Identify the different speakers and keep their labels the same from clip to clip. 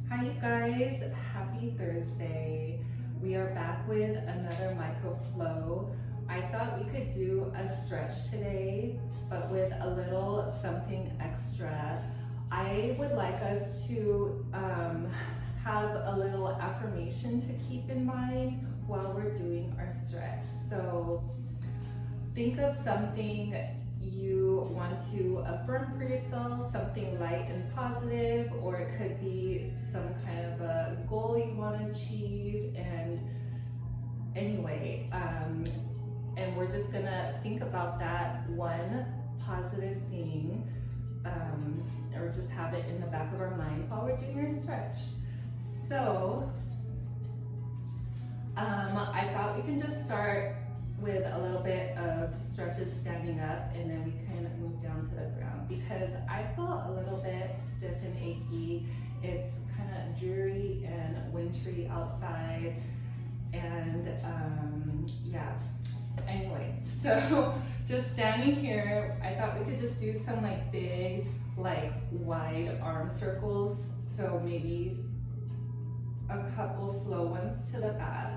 Speaker 1: Hi you guys, happy Thursday. We are back with another microflow. I thought we could do a stretch today, but with a little something extra. I would like us to have a little affirmation to keep in mind while we're doing our stretch. So think of something you want to affirm for yourself, something light and positive, or it could be some kind of a goal you want to achieve. And anyway, and we're just gonna think about that one positive thing, or just have it in the back of our mind while we're doing our stretch. So I thought we can just start with a little bit of stretches standing up, and then we can move down to the ground because I feel a little bit stiff and achy. It's kind of dreary and wintry outside, and yeah. Anyway, so just standing here, I thought we could just do some like big, like wide arm circles. So maybe a couple slow ones to the back.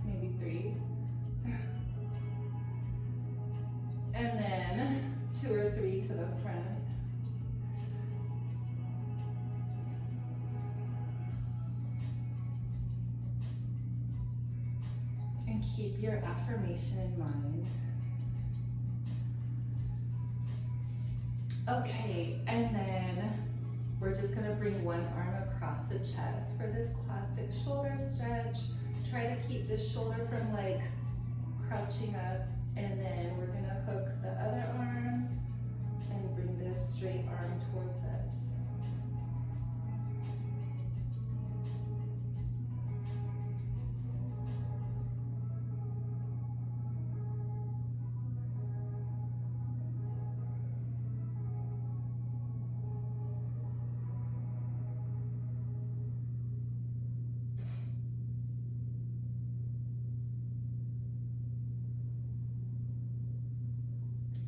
Speaker 1: Maybe 3. And then 2 or 3 to the front. And keep your affirmation in mind. Okay, and then we're just gonna bring one arm across the chest for this classic shoulder stretch. Try to keep this shoulder from like crouching up, and then we're gonna hook the other arm and bring this straight arm towards us.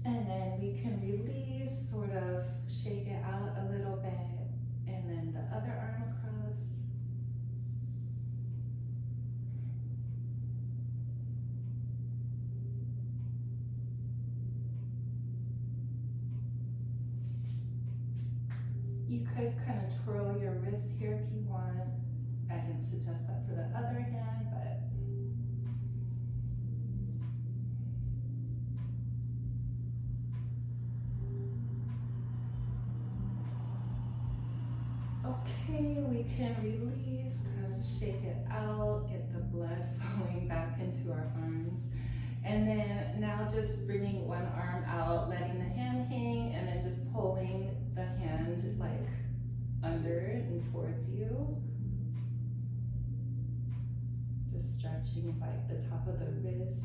Speaker 1: And then we can release, sort of shake it out a little bit, and then the other arm across. You could kind of twirl your wrist here if you want. I didn't suggest that for the other hand, but okay, we can release, kind of shake it out, get the blood flowing back into our arms. And then now just bringing one arm out, letting the hand hang, and then just pulling the hand like under and towards you. Just stretching like the top of the wrist.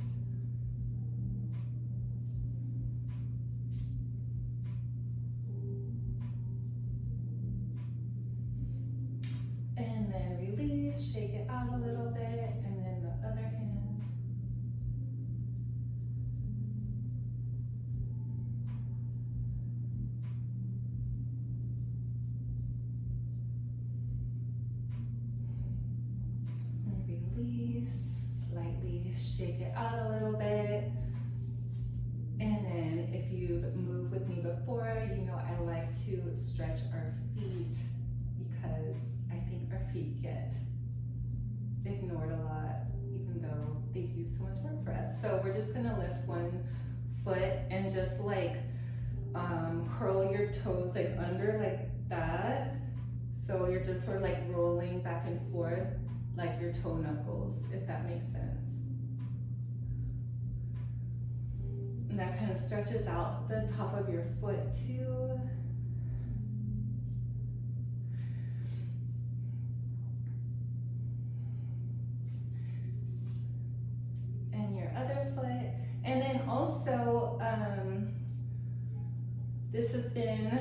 Speaker 1: And then release, shake it out a little bit, and then the other hand. And release, lightly shake it out a little bit. And then if you've moved with me before, you know I like to stretch our feet because I think our feet get ignored a lot, even though they do so much work for us. So we're just gonna lift one foot and just like curl your toes like under like that. So you're just sort of like rolling back and forth like your toe knuckles, if that makes sense. And that kind of stretches out the top of your foot too. And your other foot. And then also, this has been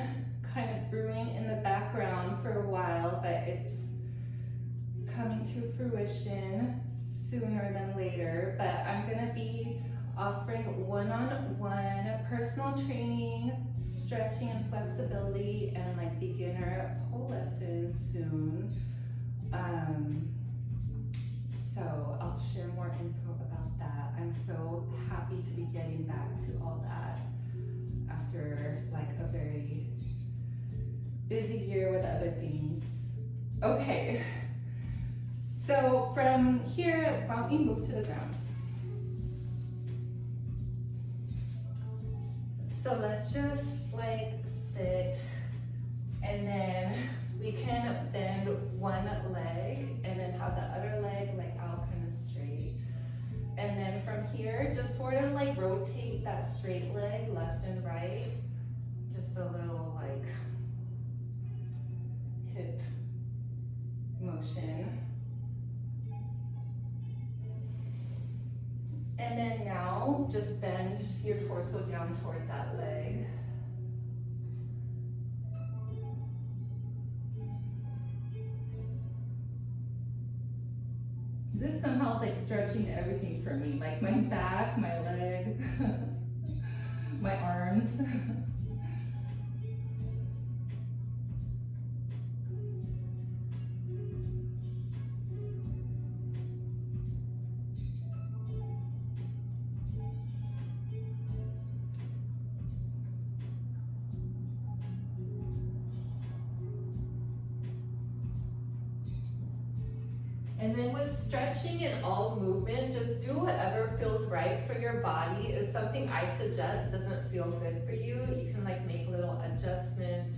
Speaker 1: kind of brewing in the background for a while, but it's coming to fruition sooner than later. But I'm gonna be offering one-on-one personal training, stretching and flexibility, and like beginner pole lessons soon. So I'll share more info about that. I'm so happy to be getting back to all that after like a very busy year with other things. Okay, so from here, why don't we move to the ground? So let's just like sit, and then we can bend one leg and then have the other leg like out kind of straight. And then from here, just sort of like rotate that straight leg left and right. Just a little like hip motion. And then now just bend your torso down towards that leg. This somehow is like stretching everything for me, like my back, my leg, my arms. And then with stretching and all movement, just do whatever feels right for your body. If something I suggest doesn't feel good for you, you can like make little adjustments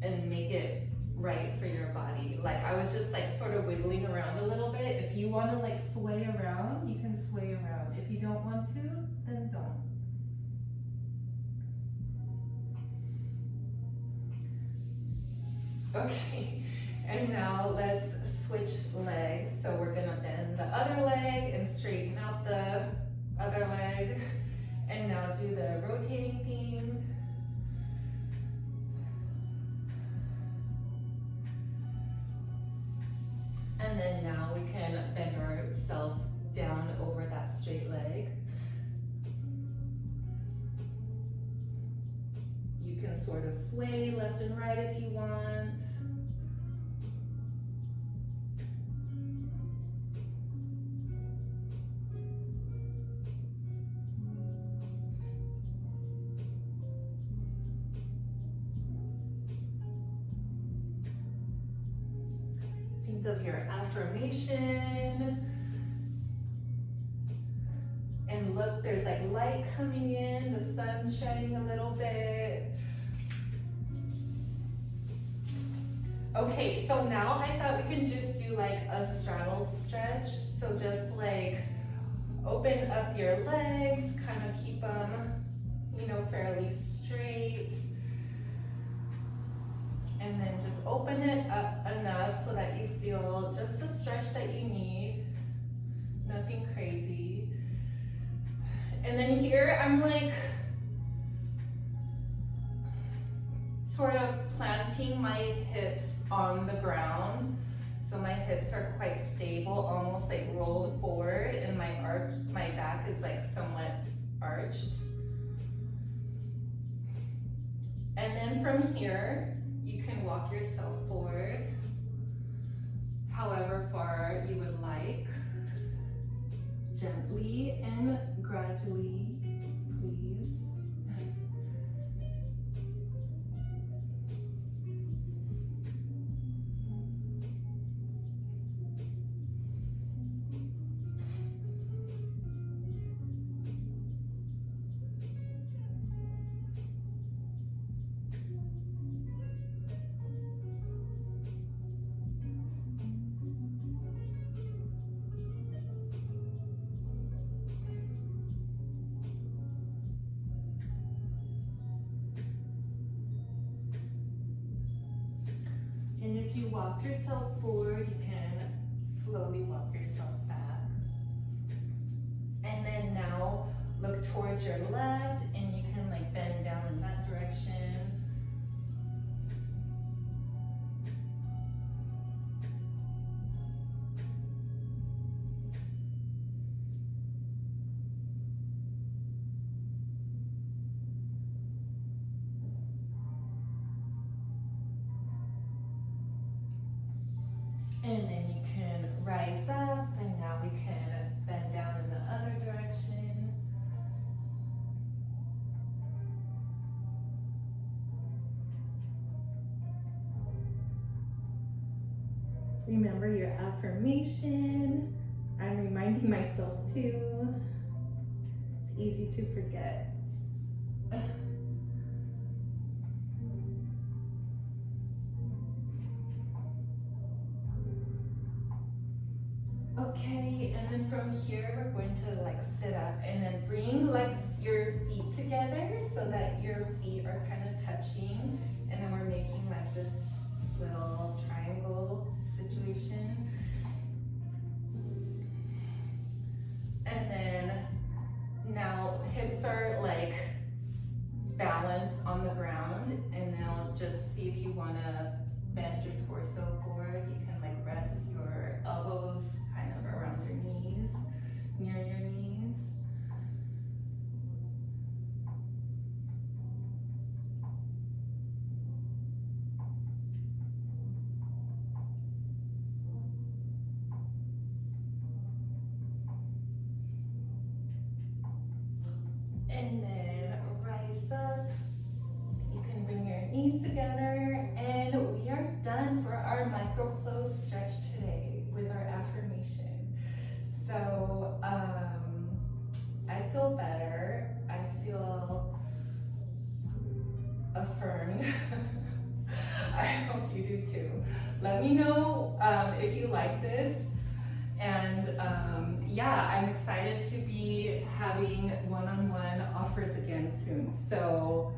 Speaker 1: and make it right for your body. Like I was just like sort of wiggling around a little bit. If you want to like sway around, you can sway around. If you don't want to, then don't. Okay. And now let's switch legs. So we're gonna bend the other leg and straighten out the other leg. And now do the rotating thing. And then now we can bend ourselves down over that straight leg. You can sort of sway left and right if you want. Think of your affirmation. And look, there's like light coming in, the sun's shining a little bit. Okay, so now I thought we can just do like a straddle stretch. So just like open up your legs, kind of keep them, you know, fairly straight. And then just open it up enough so that you feel just the stretch that you need. Nothing crazy. And then here I'm like sort of planting my hips on the ground. So my hips are quite stable, almost like rolled forward, and my back is like somewhat arched. And then from here, you can walk yourself forward however far you would like, gently and gradually, please. And if you walk yourself forward, you can slowly walk yourself back. And then now look towards your left, and you can like bend down in that direction. And then you can rise up, and now we can bend down in the other direction. Remember your affirmation. I'm reminding myself too. It's easy to forget. Okay, and then from here we're going to like sit up and then bring like your feet together so that your feet are kind of touching, and then we're making like this little triangle situation. And then now hips are like balanced on the ground, and now just see if you want to bend your torso forward. You can like rest your elbows kind of around your knees, near your knees. And then rise up. You can bring your knees together, and we are done for our microflow stretch today with our affirmation. So I feel better. I feel affirmed. I hope you do too. Let me know if you like this. And yeah, I'm excited to be having one-on-one offers again soon. So